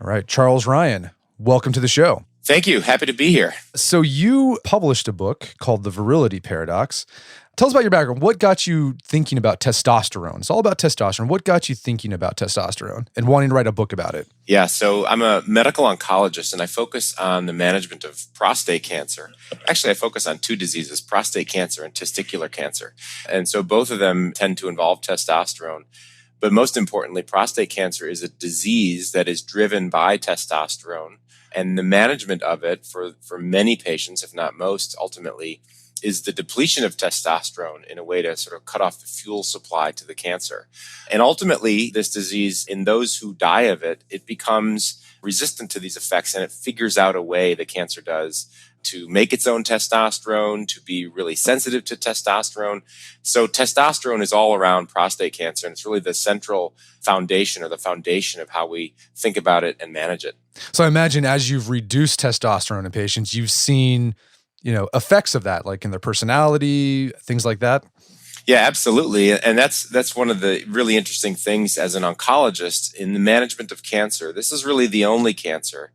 All right, Charles Ryan, welcome to the show. Thank you. Happy to be here. So you published a book called The Virility Paradox. Tell us about your background. What got you thinking about testosterone? It's all about testosterone. What got you thinking about testosterone and wanting to write a book about it? Yeah, so I'm a medical oncologist and I focus on the management of prostate cancer. Actually, I focus on two diseases, prostate cancer and testicular cancer. And so both of them tend to involve testosterone. But most importantly, prostate cancer is a disease that is driven by testosterone. And the management of it for many patients, if not most, ultimately, is the depletion of testosterone in a way to sort of cut off the fuel supply to the cancer. And ultimately, this disease, in those who die of it, it becomes resistant to these effects and it figures out a way, the cancer does, to make its own testosterone, to be really sensitive to testosterone. So testosterone is all around prostate cancer, and it's really the central foundation or the foundation of how we think about it and manage it. So I imagine as you've reduced testosterone in patients, you've seen, effects of that, like in their personality, things like that. Yeah, absolutely. And that's one of the really interesting things as an oncologist in the management of cancer. This is really the only cancer.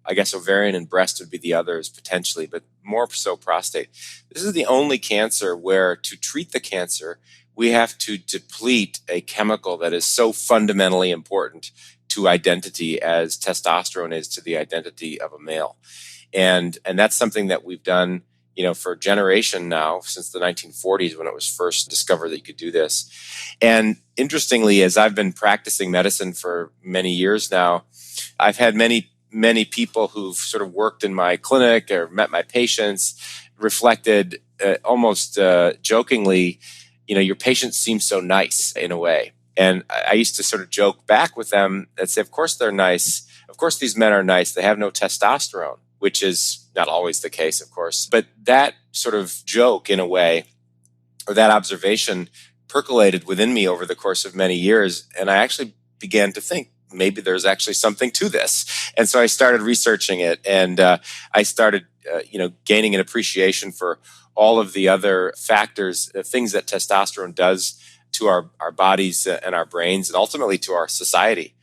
I guess ovarian and breast would be the others potentially, but more so prostate. This is the only cancer where to treat the cancer, we have to deplete a chemical that is so fundamentally important to identity as testosterone is to the identity of a male. And that's something that we've done, for a generation now, since the 1940s when it was first discovered that you could do this. And interestingly, as I've been practicing medicine for many years now, I've had many people who've sort of worked in my clinic or met my patients reflected almost jokingly, your patients seem so nice in a way. And I used to sort of joke back with them and say, of course they're nice. Of course these men are nice. They have no testosterone, which is not always the case, of course. But that sort of joke in a way, or that observation percolated within me over the course of many years. And I actually began to think, maybe there's actually something to this. And so I started researching it and I started, gaining an appreciation for all of the other factors, the things that testosterone does to our bodies and our brains and ultimately to our society.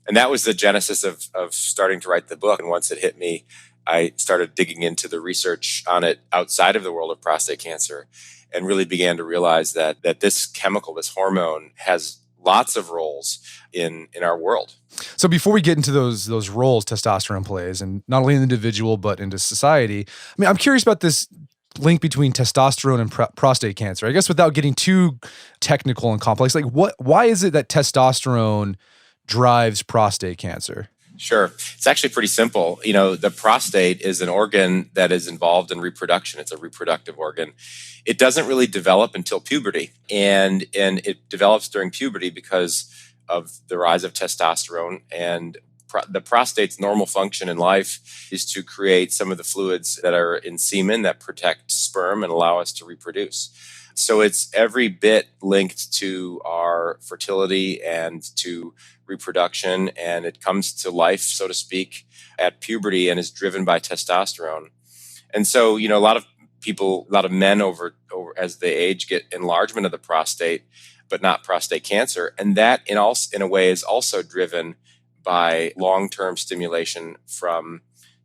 And that was the genesis of starting to write the book. And once it hit me, I started digging into the research on it outside of the world of prostate cancer and really began to realize that this chemical, this hormone, has lots of roles in our world. So before we get into those roles testosterone plays, and not only in the individual, but into society, I'm curious about this link between testosterone and prostate cancer. I guess without getting too technical and complex, why is it that testosterone drives prostate cancer? Sure. It's actually pretty simple. The prostate is an organ that is involved in reproduction. It's a reproductive organ. It doesn't really develop until puberty. And it develops during puberty because of the rise of testosterone. And the prostate's normal function in life is to create some of the fluids that are in semen that protect sperm and allow us to reproduce. So it's every bit linked to our fertility and to reproduction, and it comes to life, so to speak, at puberty and is driven by testosterone. And so, a lot of men over as they age get enlargement of the prostate, but not prostate cancer. And that in a way is also driven by long-term stimulation from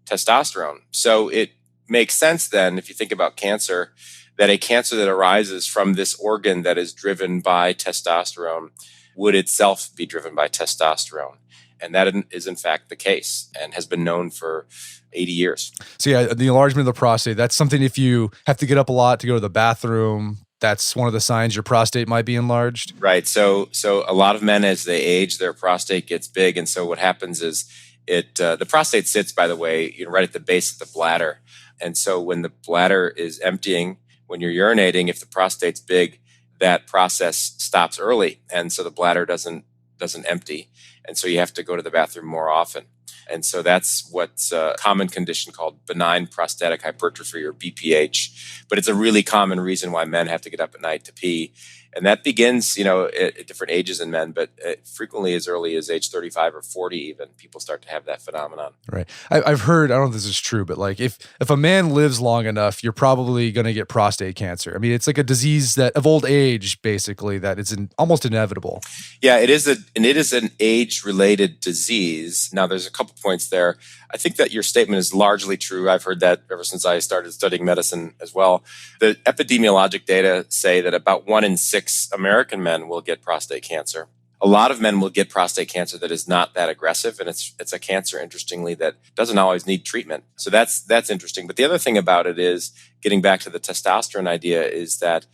testosterone. So it makes sense then, if you think about cancer, that a cancer that arises from this organ that is driven by testosterone would itself be driven by testosterone. And that is in fact the case and has been known for 80 years. So yeah, the enlargement of the prostate, that's something if you have to get up a lot to go to the bathroom, that's one of the signs your prostate might be enlarged? Right. So a lot of men, as they age, their prostate gets big. And so what happens is the prostate sits, by the way, right at the base of the bladder. And so when the bladder is emptying, when you're urinating, if the prostate's big, that process stops early. And so the bladder doesn't empty. And so you have to go to the bathroom more often. And so that's what's a common condition called benign prostatic hypertrophy, or BPH. But it's a really common reason why men have to get up at night to pee. And that begins, at different ages in men, but frequently as early as age 35 or 40, even people start to have that phenomenon. Right. I've heard, I don't know if this is true, but like if a man lives long enough, you're probably going to get prostate cancer. I mean, it's like a disease that of old age, basically, that is almost inevitable. Yeah, it is an age-related disease. Now, there's a couple points there. I think that your statement is largely true. I've heard that ever since I started studying medicine as well. The epidemiologic data say that about 1 in 6 American men will get prostate cancer. A lot of men will get prostate cancer that is not that aggressive, and it's a cancer, interestingly, that doesn't always need treatment. So that's interesting. But the other thing about it is, getting back to the testosterone idea, is that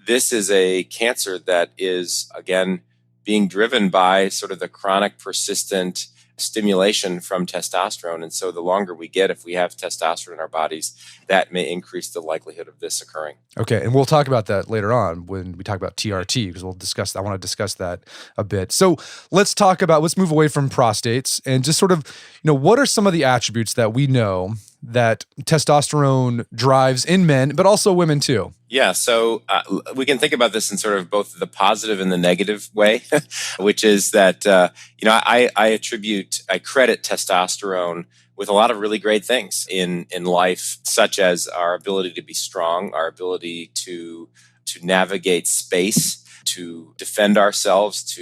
this is a cancer that is, again, being driven by sort of the chronic, persistent stimulation from testosterone. And so the longer we get, if we have testosterone in our bodies, that may increase the likelihood of this occurring. Okay. And we'll talk about that later on when we talk about TRT, because I want to discuss that a bit. So let's move away from prostates and just sort of, what are some of the attributes that we know that testosterone drives in men, but also women too? Yeah, so we can think about this in sort of both the positive and the negative way, which is that, I credit testosterone with a lot of really great things in life, such as our ability to be strong, our ability to navigate space, to defend ourselves,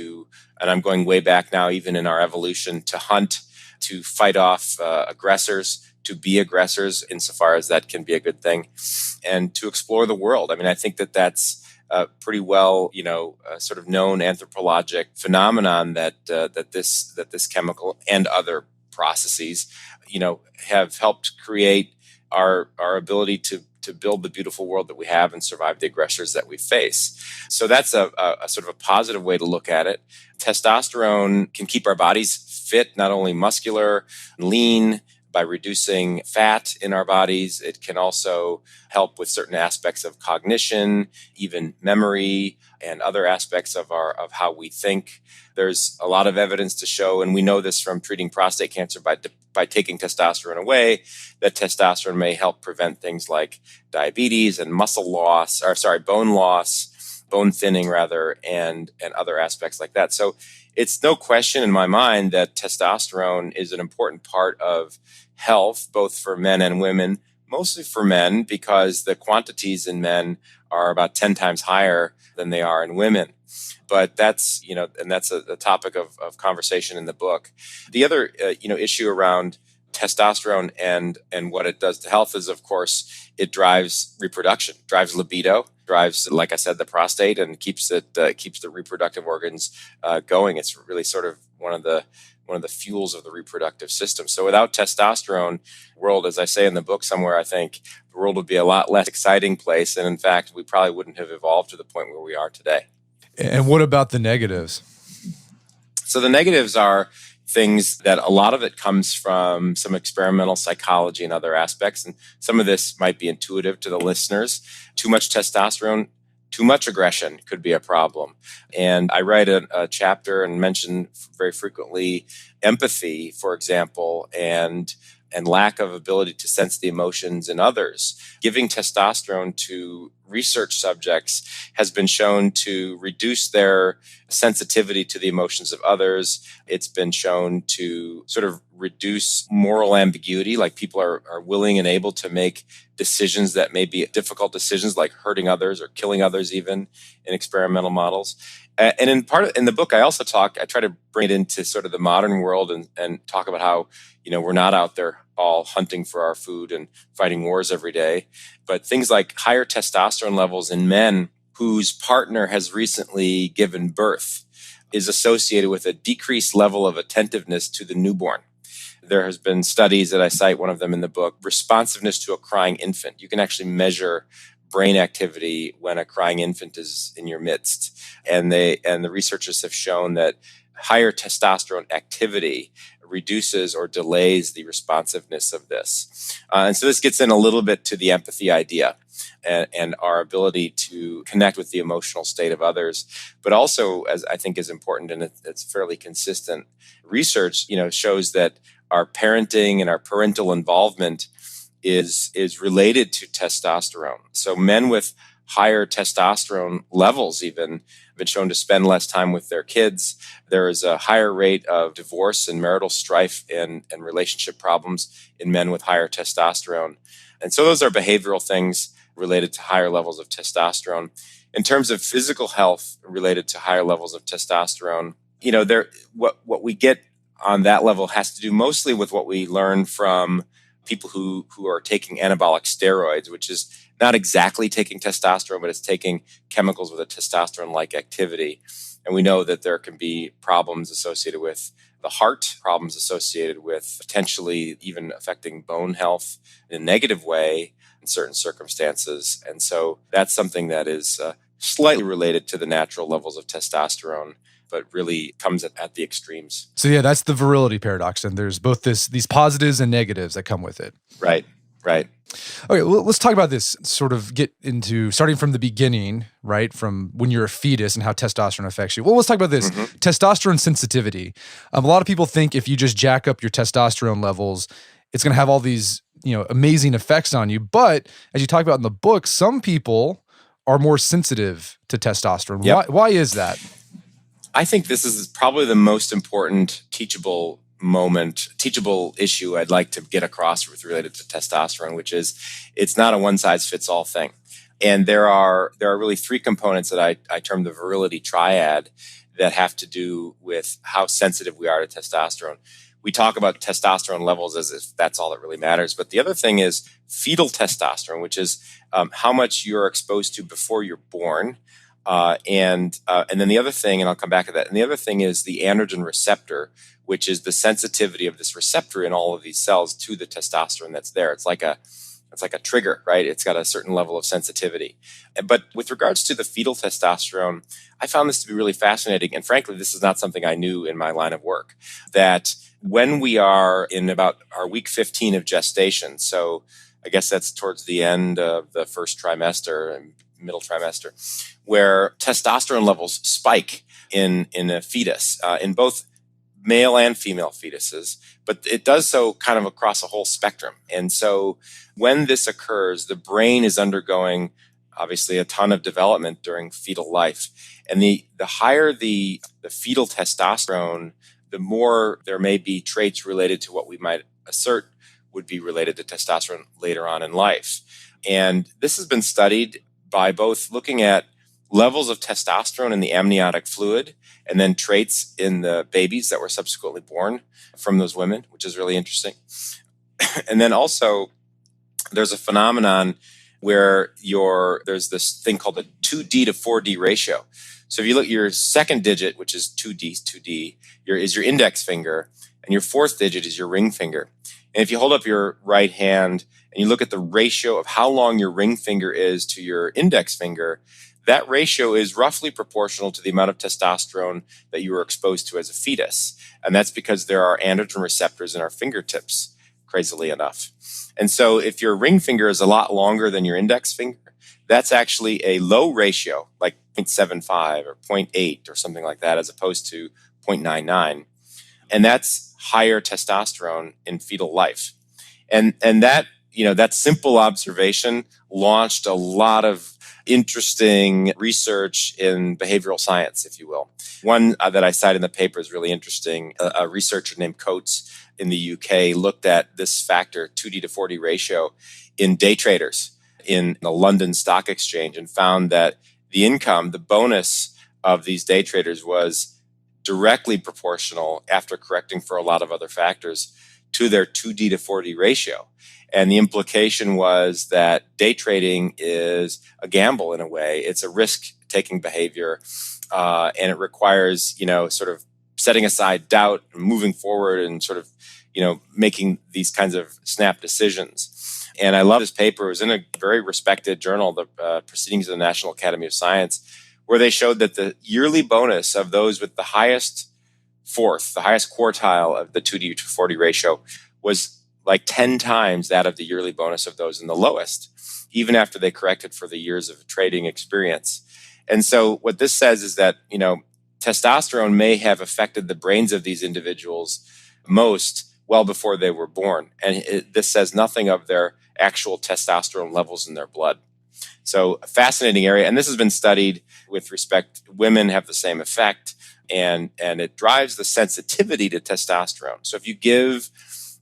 and I'm going way back now, even in our evolution, to hunt, to fight off aggressors, to be aggressors insofar as that can be a good thing, and to explore the world. I mean, I think that that's pretty well, sort of known anthropologic phenomenon that this chemical and other processes, have helped create our ability to build the beautiful world that we have and survive the aggressors that we face. So that's a sort of a positive way to look at it. Testosterone can keep our bodies fit, not only muscular, lean, by reducing fat in our bodies. It can also help with certain aspects of cognition, even memory, and other aspects of how we think. There's a lot of evidence to show, and we know this from treating prostate cancer by taking testosterone away, that testosterone may help prevent things like diabetes and bone loss, bone thinning rather, and other aspects like that. So it's no question in my mind that testosterone is an important part of health, both for men and women, mostly for men, because the quantities in men are about 10 times higher than they are in women. But that's, and that's a topic of conversation in the book. The other, issue around testosterone and what it does to health is, of course, it drives reproduction, drives libido, drives, like I said, the prostate, and keeps the reproductive organs going. It's really sort of one of the fuels of the reproductive system. So without testosterone, the world, as I say in the book somewhere, I think the world would be a lot less exciting place. And in fact, we probably wouldn't have evolved to the point where we are today. And what about the negatives? So the negatives are things that a lot of it comes from some experimental psychology and other aspects. And some of this might be intuitive to the listeners. Too much testosterone, too much aggression could be a problem. And I write a chapter and mention very frequently empathy, for example, and lack of ability to sense the emotions in others. Giving testosterone to research subjects has been shown to reduce their sensitivity to the emotions of others. It's been shown to sort of reduce moral ambiguity, like people are willing and able to make decisions that may be difficult decisions, like hurting others or killing others, even in experimental models. And in the book, I try to bring it into sort of the modern world and talk about how, we're not out there all hunting for our food and fighting wars every day, but things like higher testosterone levels in men whose partner has recently given birth is associated with a decreased level of attentiveness to the newborn. There has been studies that I cite, one of them in the book, responsiveness to a crying infant. You can actually measure brain activity when a crying infant is in your midst. And the researchers have shown that higher testosterone activity reduces or delays the responsiveness of this. And so this gets in a little bit to the empathy idea and our ability to connect with the emotional state of others. But also, as I think is important, and it's fairly consistent, research, shows that our parenting and our parental involvement is related to testosterone. So men with higher testosterone levels even have been shown to spend less time with their kids. There is a higher rate of divorce and marital strife and relationship problems in men with higher testosterone. And so those are behavioral things related to higher levels of testosterone. In terms of physical health related to higher levels of testosterone, what we get on that level has to do mostly with what we learn from people who are taking anabolic steroids, which is not exactly taking testosterone, but it's taking chemicals with a testosterone-like activity. And we know that there can be problems associated with the heart, problems associated with potentially even affecting bone health in a negative way in certain circumstances. And so that's something that is slightly related to the natural levels of testosterone, but really comes at the extremes. So yeah, that's the virility paradox. And there's both these positives and negatives that come with it. Right. Okay, well, let's talk about this, sort of get into starting from the beginning, right? From when you're a fetus and how testosterone affects you. Well, let's talk about this. Testosterone sensitivity. A lot of people think if you just jack up your testosterone levels, it's going to have all these, amazing effects on you. But as you talk about in the book, some people are more sensitive to testosterone. Yep. Why is that? I think this is probably the most important teachable issue I'd like to get across with related to testosterone, which is it's not a one-size-fits-all thing. And there are really three components that I term the virility triad that have to do with how sensitive we are to testosterone. We talk about testosterone levels as if that's all that really matters. But the other thing is fetal testosterone, which is how much you're exposed to before you're born. And then the other thing, and I'll come back to that, and the other thing is the androgen receptor, which is the sensitivity of this receptor in all of these cells to the testosterone that's there. It's like a trigger, right? It's got a certain level of sensitivity. But with regards to the fetal testosterone, I found this to be really fascinating. And frankly, this is not something I knew in my line of work, that when we are in about our week 15 of gestation, so I guess that's towards the end of the first trimester and middle trimester, where testosterone levels spike in a fetus, in both male and female fetuses, but it does so kind of across a whole spectrum. And so when this occurs, the brain is undergoing obviously a ton of development during fetal life. And the higher the fetal testosterone, the more there may be traits related to what we might assert would be related to testosterone later on in life. And this has been studied by both looking at levels of testosterone in the amniotic fluid and then traits in the babies that were subsequently born from those women, which is really interesting. And then also there's a phenomenon where there's this thing called the 2D to 4D ratio. So if you look at your second digit, which is 2D is your index finger, and your fourth digit is your ring finger. And if you hold up your right hand and you look at the ratio of how long your ring finger is to your index finger, that ratio is roughly proportional to the amount of testosterone that you were exposed to as a fetus. And that's because there are androgen receptors in our fingertips, crazily enough. And so if your ring finger is a lot longer than your index finger, that's actually a low ratio, like 0.75 or 0.8 or something like that, as opposed to 0.99. And that's higher testosterone in fetal life. And that, that simple observation launched a lot of interesting research in behavioral science, if you will. One that I cite in the paper is really interesting. A researcher named Coates in the UK looked at this factor, 2D to 4D ratio, in day traders in the London Stock Exchange, and found that the income, the bonus of these day traders was directly proportional, after correcting for a lot of other factors, to their 2D to 4D ratio. And the implication was that day trading is a gamble in a way. It's a risk-taking behavior, and it requires, sort of setting aside doubt, moving forward, and sort of, making these kinds of snap decisions. And I love this paper. It was in a very respected journal, the Proceedings of the National Academy of Science, where they showed that the yearly bonus of those with the highest quartile of the 2D to 4D ratio was like 10 times that of the yearly bonus of those in the lowest, even after they corrected for the years of trading experience. And so what this says is that, testosterone may have affected the brains of these individuals most well before they were born. And this says nothing of their actual testosterone levels in their blood. So a fascinating area. And this has been studied with respect, women have the same effect, and it drives the sensitivity to testosterone. So if you give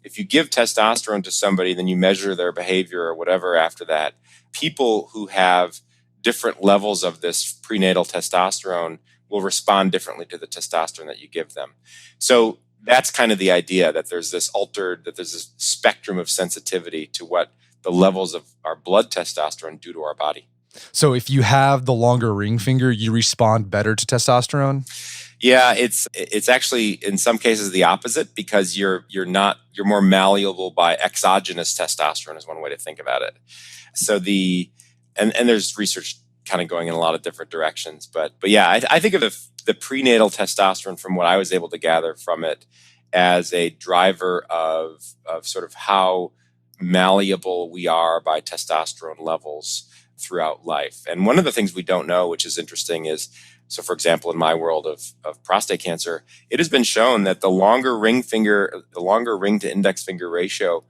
testosterone to somebody, then you measure their behavior or whatever after that, people who have different levels of this prenatal testosterone will respond differently to the testosterone that you give them. So that's kind of the idea, that there's this spectrum of sensitivity to what the levels of our blood testosterone do to our body. So if you have the longer ring finger, you respond better to testosterone? Yeah, it's actually in some cases the opposite, because you're more malleable by exogenous testosterone is one way to think about it. So and there's research kind of going in a lot of different directions, but yeah, I think of the prenatal testosterone, from what I was able to gather from it, as a driver of sort of how malleable we are by testosterone levels throughout life. And one of the things we don't know, which is interesting, is, so for example, in my world of prostate cancer, it has been shown that the longer ring to index finger ratio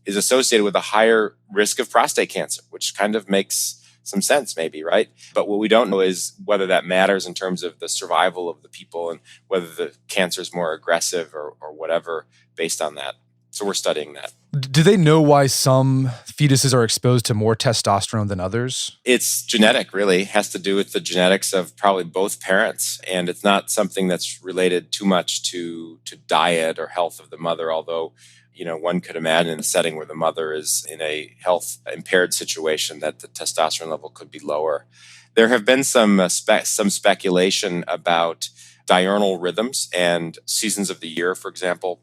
is associated with a higher risk of prostate cancer, which kind of makes some sense maybe, right? But what we don't know is whether that matters in terms of the survival of the people, and whether the cancer is more aggressive or whatever based on that. So we're studying that. Do they know why some fetuses are exposed to more testosterone than others? It's genetic, really. It has to do with the genetics of probably both parents. And it's not something that's related too much to diet or health of the mother, although one could imagine in a setting where the mother is in a health impaired situation that the testosterone level could be lower. There have been some speculation about diurnal rhythms and seasons of the year, for example,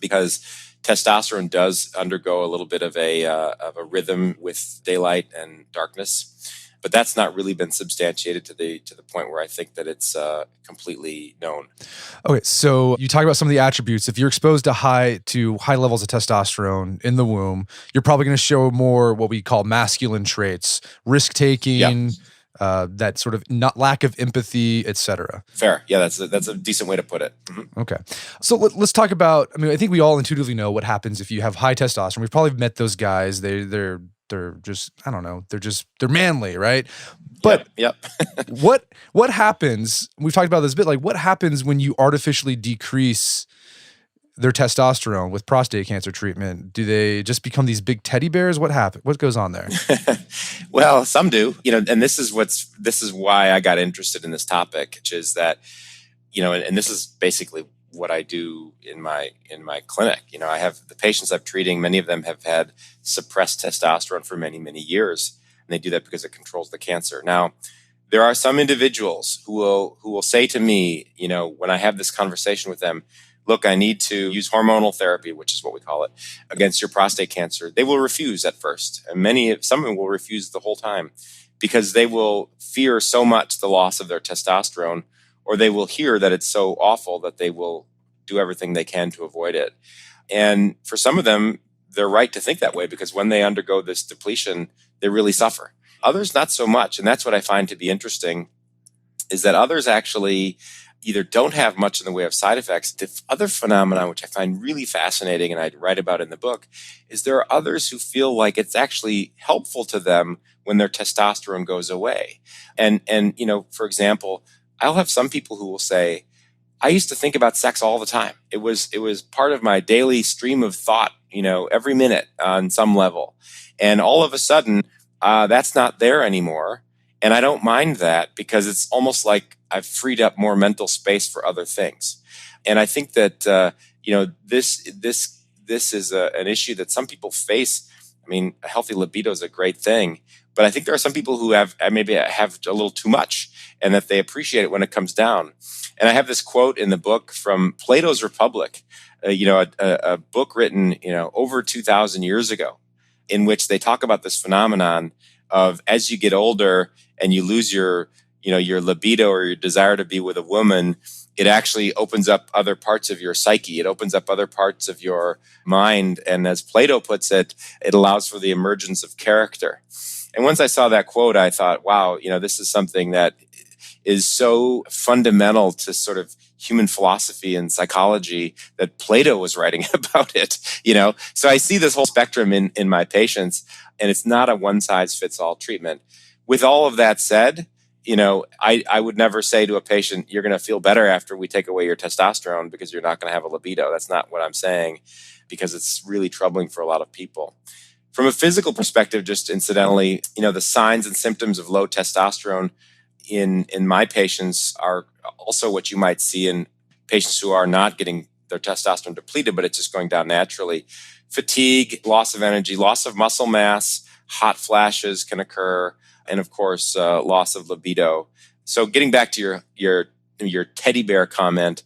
because testosterone does undergo a little bit of a rhythm with daylight and darkness, but that's not really been substantiated to the point where I think that it's completely known. Okay, so you talk about some of the attributes. If you're exposed to high levels of testosterone in the womb, you're probably going to show more what we call masculine traits, risk taking. Yeah. That sort of not lack of empathy, etc. Fair. Yeah, that's a decent way to put it. Mm-hmm. Okay. So let's talk about, I think we all intuitively know what happens if you have high testosterone. We've probably met those guys. They're just, I don't know, they're manly, right? But yep. what happens, we've talked about this a bit, like what happens when you artificially decrease their testosterone with prostate cancer treatment? Do they just become these big teddy bears? What happens? What goes on there? Well, some do, and this is why I got interested in this topic, which is that, and this is basically what I do in my clinic. I have the patients I'm treating, many of them have had suppressed testosterone for many, many years, and they do that because it controls the cancer. Now, there are some individuals who will say to me, when I have this conversation with them, look, I need to use hormonal therapy, which is what we call it, against your prostate cancer. They will refuse at first. And some of them will refuse the whole time because they will fear so much the loss of their testosterone, or they will hear that it's so awful that they will do everything they can to avoid it. And for some of them, they're right to think that way, because when they undergo this depletion, they really suffer. Others, not so much. And that's what I find to be interesting, is that others actually either don't have much in the way of side effects. The other phenomenon, which I find really fascinating and I write about in the book, is there are others who feel like it's actually helpful to them when their testosterone goes away. And for example, I'll have some people who will say, I used to think about sex all the time. It was part of my daily stream of thought, every minute on some level. And all of a sudden, that's not there anymore. And I don't mind that, because it's almost like I've freed up more mental space for other things. And I think that this is an issue that some people face. I mean, a healthy libido is a great thing, but I think there are some people who have a little too much, and that they appreciate it when it comes down. And I have this quote in the book from Plato's Republic, a book written over 2,000 years ago, in which they talk about this phenomenon of, as you get older and you lose your libido or your desire to be with a woman, it actually opens up other parts of your psyche. It opens up other parts of your mind. And as Plato puts it, it allows for the emergence of character. And once I saw that quote, I thought, wow, this is something that is so fundamental to sort of human philosophy and psychology that Plato was writing about it, So I see this whole spectrum in my patients, and it's not a one-size-fits-all treatment. With all of that said, I would never say to a patient, you're going to feel better after we take away your testosterone because you're not going to have a libido. That's not what I'm saying, because it's really troubling for a lot of people. From a physical perspective, just incidentally, the signs and symptoms of low testosterone in my patients are also what you might see in patients who are not getting their testosterone depleted, but it's just going down naturally. Fatigue, loss of energy, loss of muscle mass, hot flashes can occur, and of course, loss of libido. So getting back to your teddy bear comment,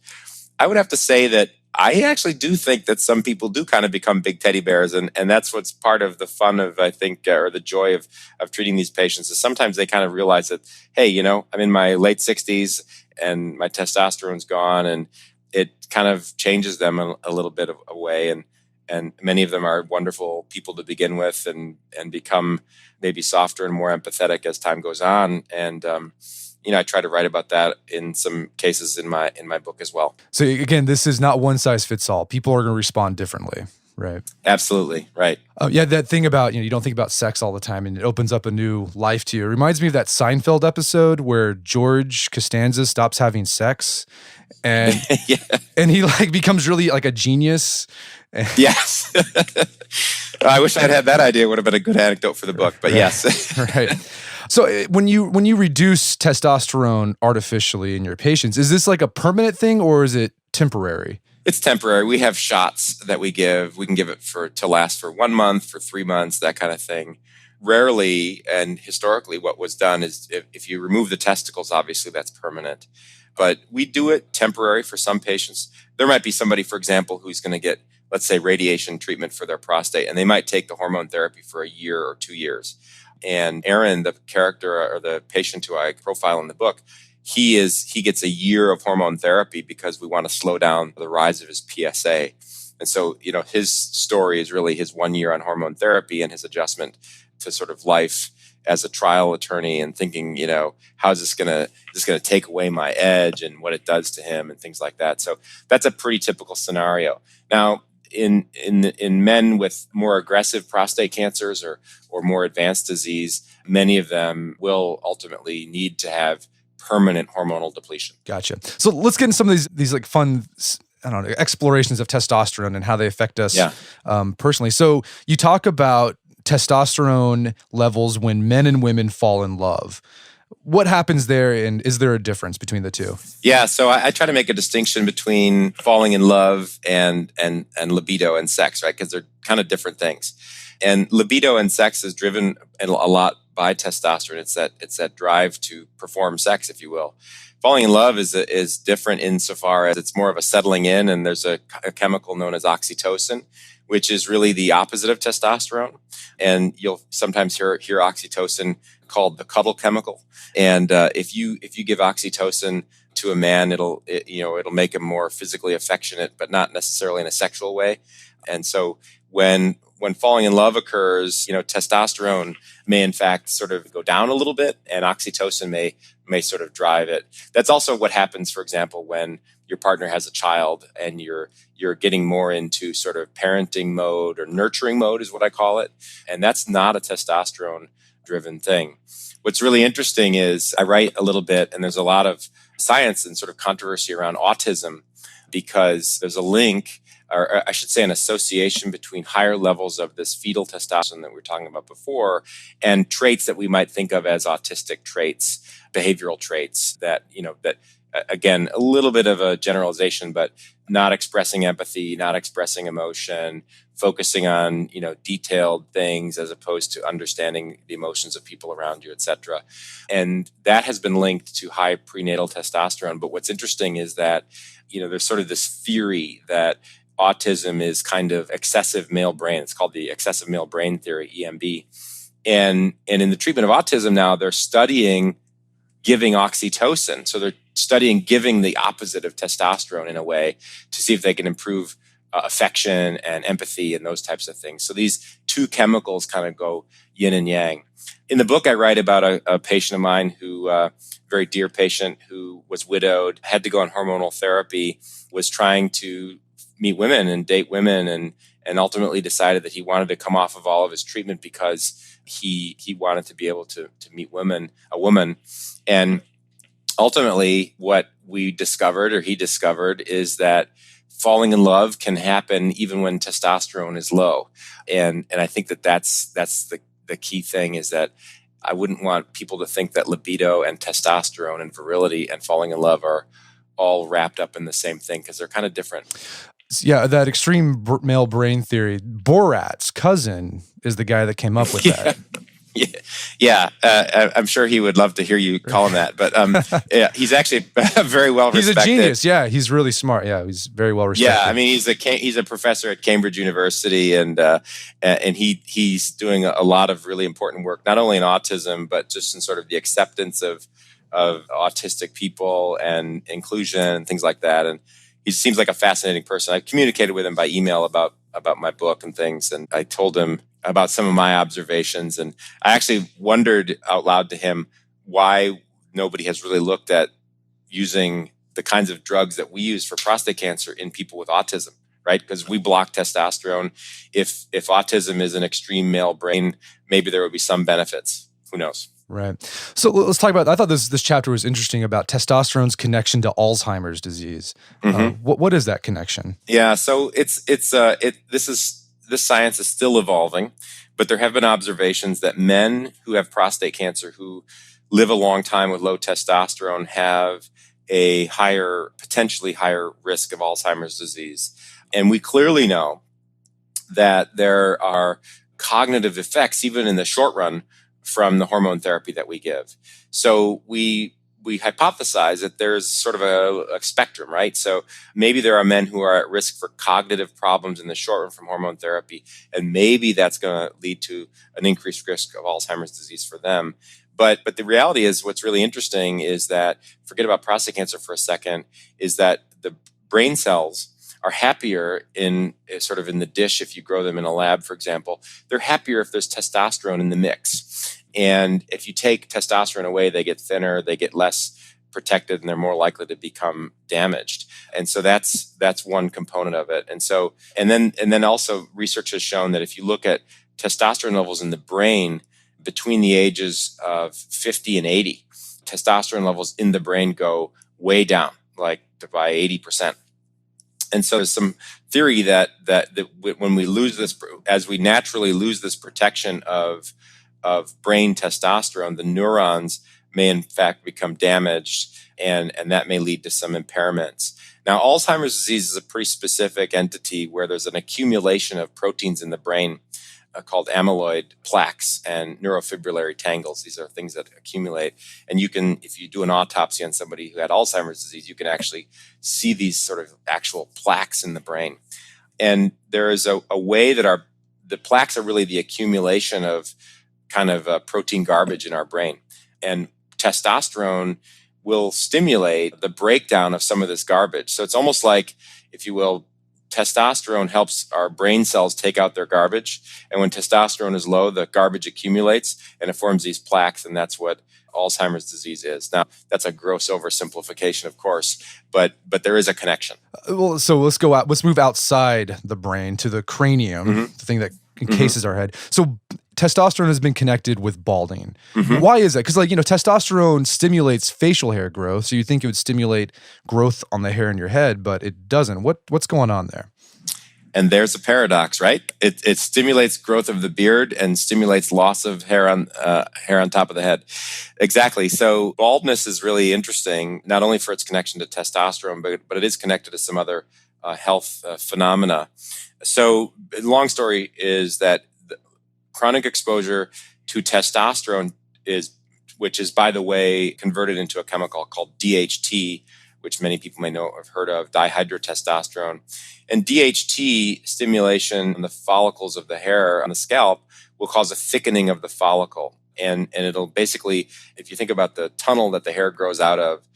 I would have to say that I actually do think that some people do kind of become big teddy bears, and that's what's part of the fun of, I think, or the joy of treating these patients, is sometimes they kind of realize that, hey, I'm in my late 60s and my testosterone's gone, and it kind of changes them a little bit of a way, and many of them are wonderful people to begin with, and become maybe softer and more empathetic as time goes on, and I try to write about that in some cases in my book as well. So again, this is not one size fits all. People are going to respond differently, right? Absolutely, right. Yeah, that thing about, you don't think about sex all the time, and it opens up a new life to you. It reminds me of that Seinfeld episode where George Costanza stops having sex, and Yeah. and he becomes really like a genius. Yes. I wish I'd had that idea. It would have been a good anecdote for the book, but right. Yes. Right. So when you reduce testosterone artificially in your patients, is this like a permanent thing or is it temporary? It's temporary. We have shots that we give. We can give it to last for 1 month, for 3 months, that kind of thing. Rarely, and historically, what was done is if you remove the testicles, obviously that's permanent. But we do it temporary for some patients. There might be somebody, for example, who's going to get, let's say, radiation treatment for their prostate, and they might take the hormone therapy for a year or 2 years. And Aaron, the character or the patient who I profile in the book, he gets a year of hormone therapy because we want to slow down the rise of his PSA. And so, his story is really his 1 year on hormone therapy and his adjustment to sort of life as a trial attorney, and thinking, how is this going to take away my edge, and what it does to him and things like that. So that's a pretty typical scenario. Now, in men with more aggressive prostate cancers or more advanced disease, many of them will ultimately need to have permanent hormonal depletion. Gotcha. So let's get into some of these like fun, I don't know, explorations of testosterone and how they affect us personally. So you talk about testosterone levels when men and women fall in love. What happens there, and is there a difference between the two? Yeah, so I try to make a distinction between falling in love and libido and sex, right? Because they're kind of different things. And libido and sex is driven a lot by testosterone. It's that drive to perform sex, if you will. Falling in love is different insofar as it's more of a settling in, and there's a chemical known as oxytocin, which is really the opposite of testosterone. And you'll sometimes hear oxytocin called the cuddle chemical. And if you give oxytocin to a man, it'll make him more physically affectionate, but not necessarily in a sexual way. And so when falling in love occurs, testosterone may in fact sort of go down a little bit, and oxytocin may sort of drive it. That's also what happens, for example, when your partner has a child and you're getting more into sort of parenting mode, or nurturing mode is what I call it. And that's not a testosterone driven thing. What's really interesting is I write a little bit, and there's a lot of science and sort of controversy around autism, because there's a link, or I should say an association, between higher levels of this fetal testosterone that we were talking about before and traits that we might think of as autistic traits, behavioral traits that again, a little bit of a generalization, but not expressing empathy, not expressing emotion, focusing on, detailed things as opposed to understanding the emotions of people around you, et cetera. And that has been linked to high prenatal testosterone. But what's interesting is that, there's sort of this theory that autism is kind of excessive male brain. It's called the excessive male brain theory, EMB. And in the treatment of autism now, they're studying giving oxytocin. So they're studying giving the opposite of testosterone in a way to see if they can improve affection and empathy and those types of things. So these two chemicals kind of go yin and yang. In the book, I write about a patient of mine who, very dear patient who was widowed, had to go on hormonal therapy, was trying to meet women and date women, and ultimately decided that he wanted to come off of all of his treatment because he wanted to be able to meet a woman. And ultimately what we discovered, or he discovered, is that falling in love can happen even when testosterone is low. And I think that's the key thing, is that I wouldn't want people to think that libido and testosterone and virility and falling in love are all wrapped up in the same thing, because they're kind of different. Yeah, that extreme male brain theory. Borat's cousin is the guy that came up with that. Yeah. I'm sure he would love to hear you call him that. But yeah, he's actually very well respected. He's a genius. Yeah, he's really smart. Yeah, he's very well respected. Yeah, I mean, he's a professor at Cambridge University, and he's doing a lot of really important work, not only in autism, but just in sort of the acceptance of autistic people and inclusion and things like that. And he seems like a fascinating person. I communicated with him by email about my book and things, and I told him about some of my observations. And I actually wondered out loud to him why nobody has really looked at using the kinds of drugs that we use for prostate cancer in people with autism, right? Because we block testosterone. If autism is an extreme male brain, maybe there would be some benefits. Who knows? Right. So let's talk about, I thought this chapter was interesting about testosterone's connection to Alzheimer's disease. Mm-hmm. What is that connection? Yeah. So this science is still evolving, but there have been observations that men who have prostate cancer, who live a long time with low testosterone, have a potentially higher risk of Alzheimer's disease. And we clearly know that there are cognitive effects, even in the short run, from the hormone therapy that we give. So we hypothesize that there's sort of a spectrum, right? So maybe there are men who are at risk for cognitive problems in the short run from hormone therapy, and maybe that's going to lead to an increased risk of Alzheimer's disease for them. But the reality is, what's really interesting is that, forget about prostate cancer for a second, is that the brain cells are happier in the dish. If you grow them in a lab, for example, they're happier if there's testosterone in the mix. And if you take testosterone away, they get thinner, they get less protected, and they're more likely to become damaged. And so that's one component of it. And then also research has shown that if you look at testosterone levels in the brain between the ages of 50 and 80, testosterone levels in the brain go way down, like by 80%. And so there's some theory that when we lose this, as we naturally lose this protection of brain testosterone, the neurons may in fact become damaged, and that may lead to some impairments. Now, Alzheimer's disease is a pretty specific entity where there's an accumulation of proteins in the brain called amyloid plaques and neurofibrillary tangles. These are things that accumulate. And you can, if you do an autopsy on somebody who had Alzheimer's disease, you can actually see these sort of actual plaques in the brain. And there is a way that the plaques are really the accumulation of kind of protein garbage in our brain. And testosterone will stimulate the breakdown of some of this garbage. So it's almost like, if you will, testosterone helps our brain cells take out their garbage. And when testosterone is low, the garbage accumulates and it forms these plaques. And that's what Alzheimer's disease is. Now, that's a gross oversimplification, of course, but there is a connection. Well, so let's move outside the brain to the cranium, the thing that encases our head. So testosterone has been connected with balding. Why is that? Because testosterone stimulates facial hair growth. So you think it would stimulate growth on the hair in your head, but it doesn't. What's going on there? And there's a paradox, right? It stimulates growth of the beard and stimulates loss of hair on top of the head. Exactly. So baldness is really interesting, not only for its connection to testosterone, but it is connected to some other health phenomena. So long story is that chronic exposure to testosterone which is, by the way, converted into a chemical called DHT, which many people may know, have heard of, dihydrotestosterone. And DHT stimulation in the follicles of the hair on the scalp will cause a thickening of the follicle. And it'll basically, if you think about the tunnel that the hair grows out of,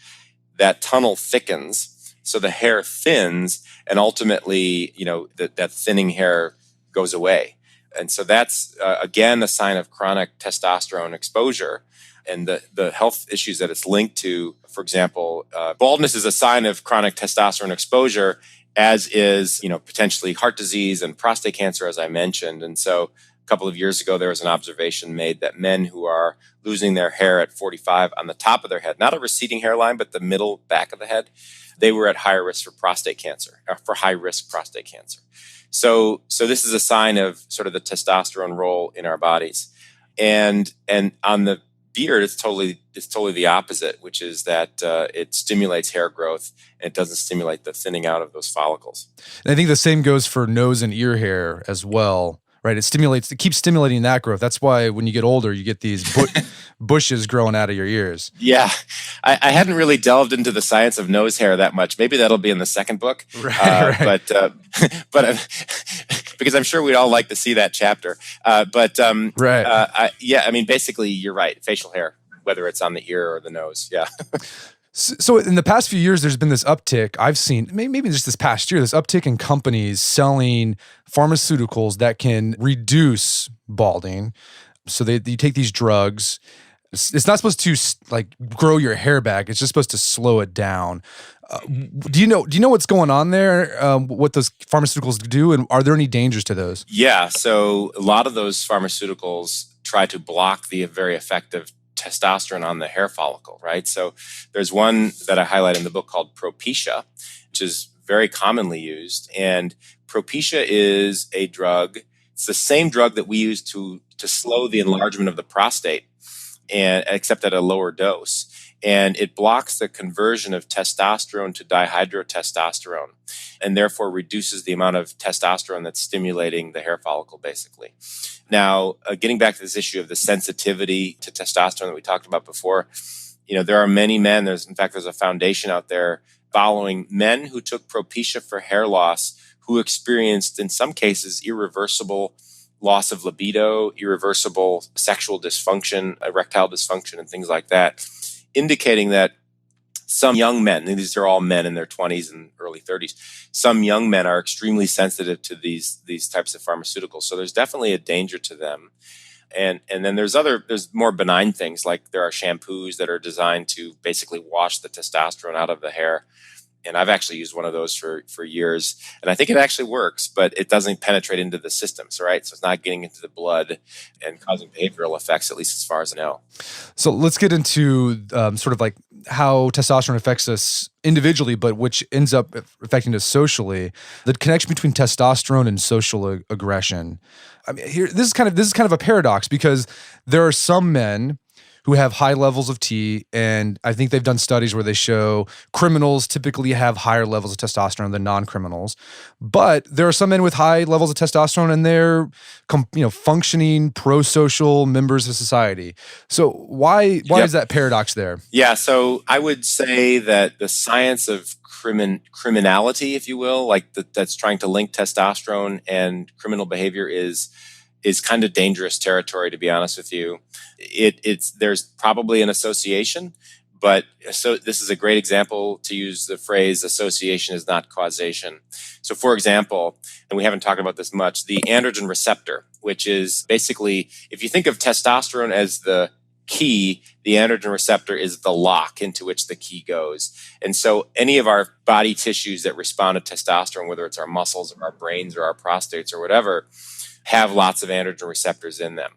that tunnel thickens. So the hair thins, and ultimately, that thinning hair goes away. And so that's, again, a sign of chronic testosterone exposure and the health issues that it's linked to. For example, baldness is a sign of chronic testosterone exposure, as is, potentially heart disease and prostate cancer, as I mentioned. And so a couple of years ago, there was an observation made that men who are losing their hair at 45 on the top of their head, not a receding hairline, but the middle back of the head, they were at higher risk for prostate cancer, or for high risk prostate cancer. So this is a sign of sort of the testosterone role in our bodies. And on the beard, it's totally the opposite, which is that it stimulates hair growth and it doesn't stimulate the thinning out of those follicles. And I think the same goes for nose and ear hair as well, right? It keeps stimulating that growth. That's why when you get older, you get these bushes growing out of your ears. Yeah. I hadn't really delved into the science of nose hair that much. Maybe that'll be in the second book. Right. But because I'm sure we'd all like to see that chapter. Right. Basically, you're right. Facial hair, whether it's on the ear or the nose. Yeah. So in the past few years, there's been this uptick. I've seen, maybe just this past year, this uptick in companies selling pharmaceuticals that can reduce balding. So you take these drugs. It's not supposed to grow your hair back. It's just supposed to slow it down. Do you know what's going on there? What those pharmaceuticals do, and are there any dangers to those? Yeah. So a lot of those pharmaceuticals try to block the very effective testosterone on the hair follicle, right? So there's one that I highlight in the book called Propecia, which is very commonly used. And Propecia is a drug. It's the same drug that we use to slow the enlargement of the prostate, and except at a lower dose. And it blocks the conversion of testosterone to dihydrotestosterone, and therefore reduces the amount of testosterone that's stimulating the hair follicle, basically. Now, getting back to this issue of the sensitivity to testosterone that we talked about before, there are many men. There's a foundation out there following men who took Propecia for hair loss, who experienced, in some cases, irreversible loss of libido, irreversible sexual dysfunction, erectile dysfunction, and things like that, indicating that some young men, and these are all men in their 20s and early 30s, some young men are extremely sensitive to these types of pharmaceuticals. So there's definitely a danger to them. And then there's more benign things, like there are shampoos that are designed to basically wash the testosterone out of the hair. And I've actually used one of those for years. And I think it actually works, but it doesn't penetrate into the systems, right? So it's not getting into the blood and causing behavioral effects, at least as far as I know. So let's get into sort of like how testosterone affects us individually, but which ends up affecting us socially. The connection between testosterone and social aggression. I mean, this is kind of a paradox, because there are some men who have high levels of T, and I think they've done studies where they show criminals typically have higher levels of testosterone than non-criminals. But there are some men with high levels of testosterone, and they're functioning pro-social members of society. So why is that paradox there? Yeah, so I would say that the science of criminality, if you will, that's trying to link testosterone and criminal behavior is kind of dangerous territory, to be honest with you. There's probably an association, but so this is a great example to use the phrase association is not causation. So for example, and we haven't talked about this much, the androgen receptor, which is basically, if you think of testosterone as the key, the androgen receptor is the lock into which the key goes. And so any of our body tissues that respond to testosterone, whether it's our muscles or our brains or our prostates or whatever, have lots of androgen receptors in them.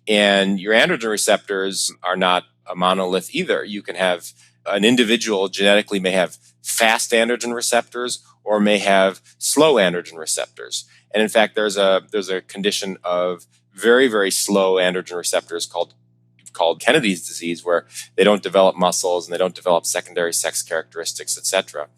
And your androgen receptors are not a monolith either. You can have an individual genetically may have fast androgen receptors or may have slow androgen receptors. And in fact, there's a condition of very, very slow androgen receptors called Kennedy's disease, where they don't develop muscles and they don't develop secondary sex characteristics, etc.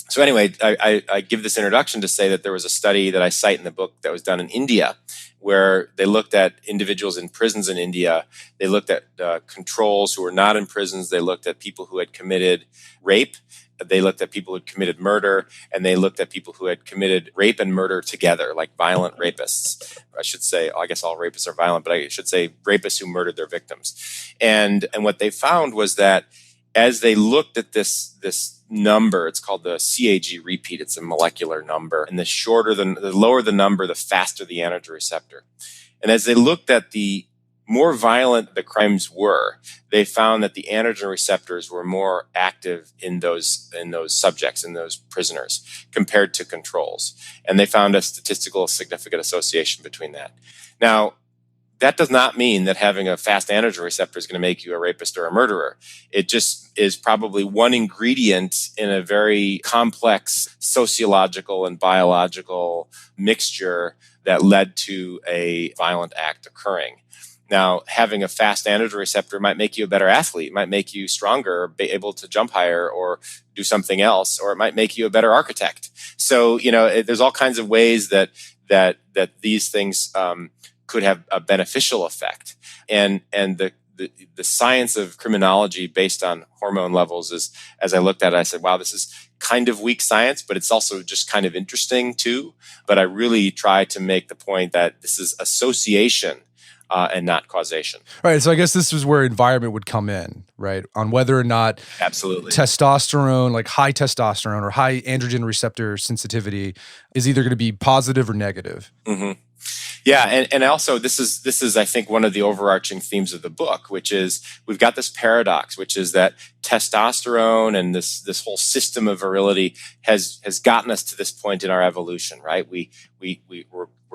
So anyway, I give this introduction to say that there was a study that I cite in the book that was done in India, where they looked at individuals in prisons in India. They looked at controls who were not in prisons. They looked at people who had committed rape. They looked at people who had committed murder. And they looked at people who had committed rape and murder together, like violent rapists. I should say, I guess all rapists are violent, but I should say rapists who murdered their victims. And what they found was that as they looked at this number. It's called the CAG repeat. It's a molecular number. And the lower the number, the faster the androgen receptor. And as they looked at the more violent the crimes were, they found that the androgen receptors were more active in those subjects, in those prisoners, compared to controls. And they found a statistical significant association between that. Now, that does not mean that having a fast androgen receptor is going to make you a rapist or a murderer. It just is probably one ingredient in a very complex sociological and biological mixture that led to a violent act occurring. Now, having a fast androgen receptor might make you a better athlete, might make you stronger, be able to jump higher or do something else, or it might make you a better architect. So, there's all kinds of ways that these things could have a beneficial effect. And the science of criminology based on hormone levels is, as I looked at it, I said, wow, this is kind of weak science, but it's also just kind of interesting too. But I really try to make the point that this is association and not causation. Right. So I guess this is where environment would come in, right? On whether or not absolutely testosterone, like high testosterone or high androgen receptor sensitivity, is either going to be positive or negative. Mm-hmm. Yeah, and also this is I think one of the overarching themes of the book, which is we've got this paradox, which is that testosterone and this whole system of virility has gotten us to this point in our evolution, right? We're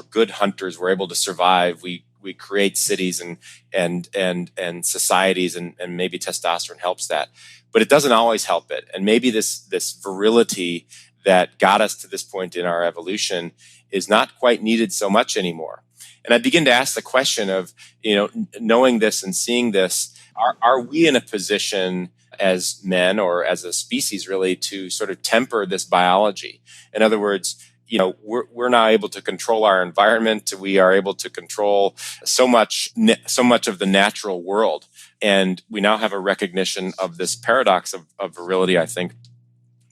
good hunters. We're able to survive. We create cities and societies, and maybe testosterone helps that, but it doesn't always help it. And maybe this virility that got us to this point in our evolution is not quite needed so much anymore. And I begin to ask the question of, knowing this and seeing this, are we in a position as men or as a species really to sort of temper this biology? In other words, we're now able to control our environment. We are able to control so much of the natural world. And we now have a recognition of this paradox of virility, I think.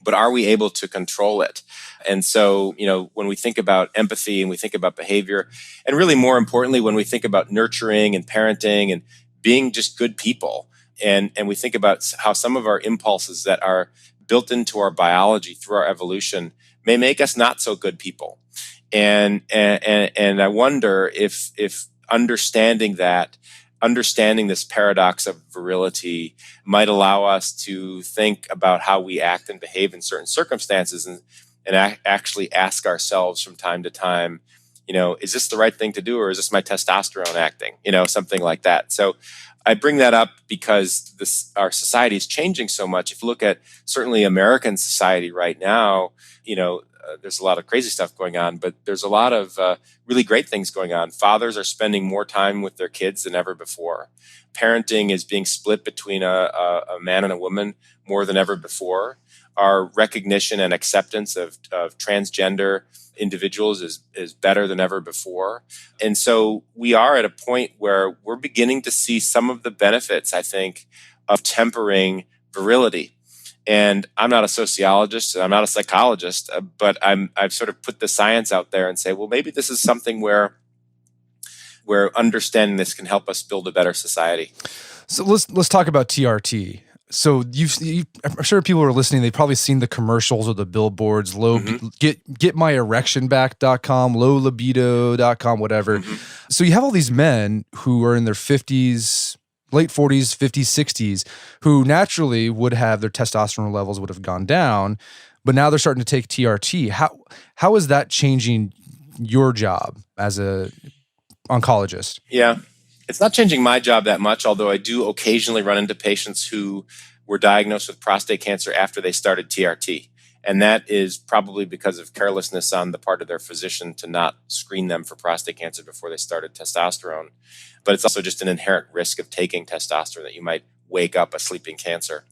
But are we able to control it? And so, when we think about empathy and we think about behavior, and really more importantly, when we think about nurturing and parenting and being just good people, and we think about how some of our impulses that are built into our biology through our evolution may make us not so good people. And I wonder if understanding this paradox of virility might allow us to think about how we act and behave in certain circumstances and actually ask ourselves from time to time, is this the right thing to do, or is this my testosterone acting? Something like that. So I bring that up because our society is changing so much. If you look at certainly American society right now, there's a lot of crazy stuff going on, but there's a lot of really great things going on. Fathers are spending more time with their kids than ever before. Parenting is being split between a man and a woman more than ever before. Our recognition and acceptance of transgender individuals is better than ever before. And so we are at a point where we're beginning to see some of the benefits, I think, of tempering virility. And I'm not a sociologist, and I'm not a psychologist, but I've sort of put the science out there and say, well, maybe this is something where understanding this can help us build a better society. So let's talk about TRT. So I'm sure people who are listening, they've probably seen the commercials or the billboards, getmyerectionback.com, lowlibido.com, whatever. Mm-hmm. So you have all these men who are in their 50s, late 40s, 50s, 60s, who naturally would have their testosterone levels would have gone down, but now they're starting to take TRT. How is that changing your job as a oncologist? Yeah, it's not changing my job that much, although I do occasionally run into patients who were diagnosed with prostate cancer after they started TRT. And that is probably because of carelessness on the part of their physician to not screen them for prostate cancer before they started testosterone. But it's also just an inherent risk of taking testosterone that you might wake up a sleeping cancer.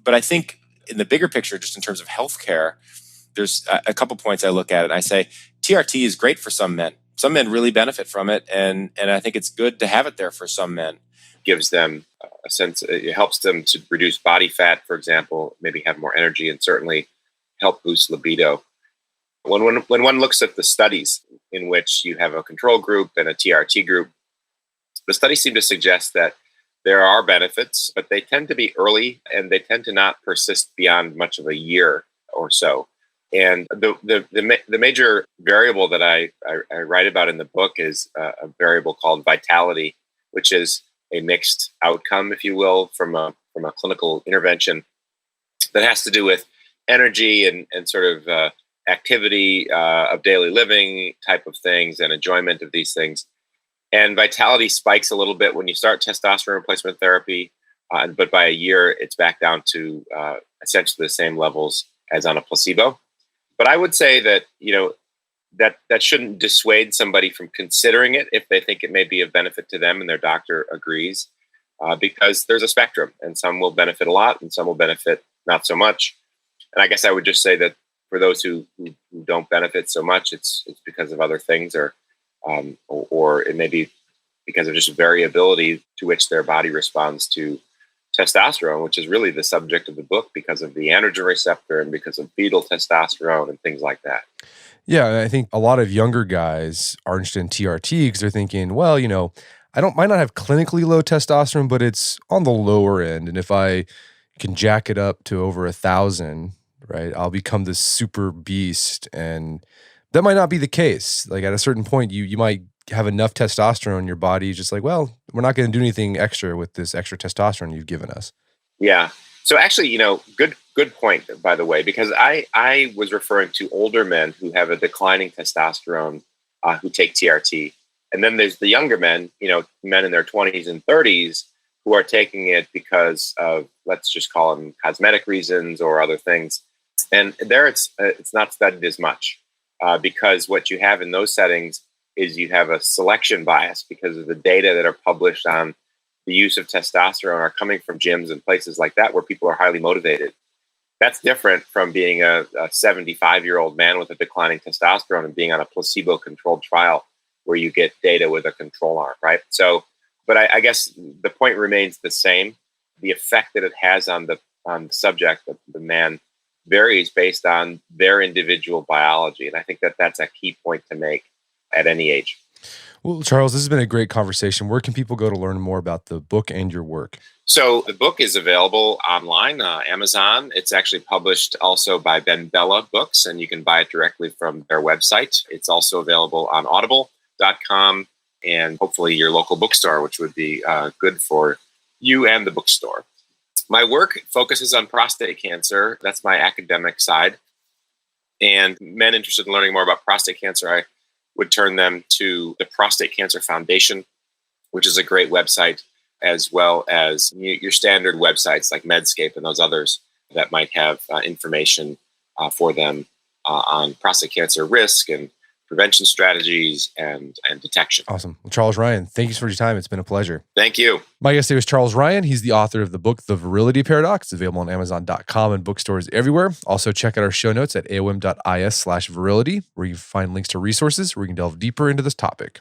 But I think in the bigger picture, just in terms of healthcare, there's a couple points I look at it. I say TRT is great for some men. Some men really benefit from it, and I think it's good to have it there for some men. Gives them a sense, it helps them to reduce body fat, for example, maybe have more energy, and certainly help boost libido. When one looks at the studies in which you have a control group and a TRT group, the studies seem to suggest that There are benefits, but they tend to be early and they tend to not persist beyond much of a year or so. And the major variable that I write about in the book is a variable called vitality, which is a mixed outcome, if you will, from a clinical intervention that has to do with energy and sort of activity of daily living type of things and enjoyment of these things. And vitality spikes a little bit when you start testosterone replacement therapy, but by a year, it's back down to essentially the same levels as on a placebo. But I would say that, that shouldn't dissuade somebody from considering it if they think it may be of benefit to them and their doctor agrees, because there's a spectrum and some will benefit a lot and some will benefit not so much. And I guess I would just say that for those who don't benefit so much, it's because of other things or it may be because of just variability to which their body responds to testosterone, which is really the subject of the book because of the androgen receptor and because of fetal testosterone and things like that. Yeah, I think a lot of younger guys are interested in TRT because they're thinking, well, might not have clinically low testosterone, but it's on the lower end. And if I can jack it up to over 1,000, right, I'll become this super beast. And that might not be the case. Like at a certain point, you might have enough testosterone in your body, just like, well, we're not going to do anything extra with this extra testosterone you've given us. Yeah. So actually, good point, by the way, because I was referring to older men who have a declining testosterone who take TRT. And then there's the younger men, men in their 20s and 30s who are taking it because of, let's just call them cosmetic reasons or other things. And there it's not studied as much because what you have in those settings is you have a selection bias because of the data that are published on the use of testosterone are coming from gyms and places like that where people are highly motivated. That's different from being a 75-year-old man with a declining testosterone and being on a placebo-controlled trial where you get data with a control arm, right? So, but I guess the point remains the same. The effect that it has on the subject, the man, varies based on their individual biology. And I think that that's a key point to make at any age. Well, Charles, this has been a great conversation. Where can people go to learn more about the book and your work? So the book is available online, Amazon. It's actually published also by Ben Bella Books, and you can buy it directly from their website. It's also available on audible.com and hopefully your local bookstore, which would be good for you and the bookstore. My work focuses on prostate cancer. That's my academic side. And men interested in learning more about prostate cancer, I would turn them to the Prostate Cancer Foundation, which is a great website, as well as your standard websites like Medscape and those others that might have information for them on prostate cancer risk and prevention strategies and detection. Awesome. Well, Charles Ryan, thank you for your time. It's been a pleasure. Thank you. My guest today was Charles Ryan. He's the author of the book, The Virility Paradox. It's available on Amazon.com and bookstores everywhere. Also, check out our show notes at aom.is/virility, where you find links to resources where you can delve deeper into this topic.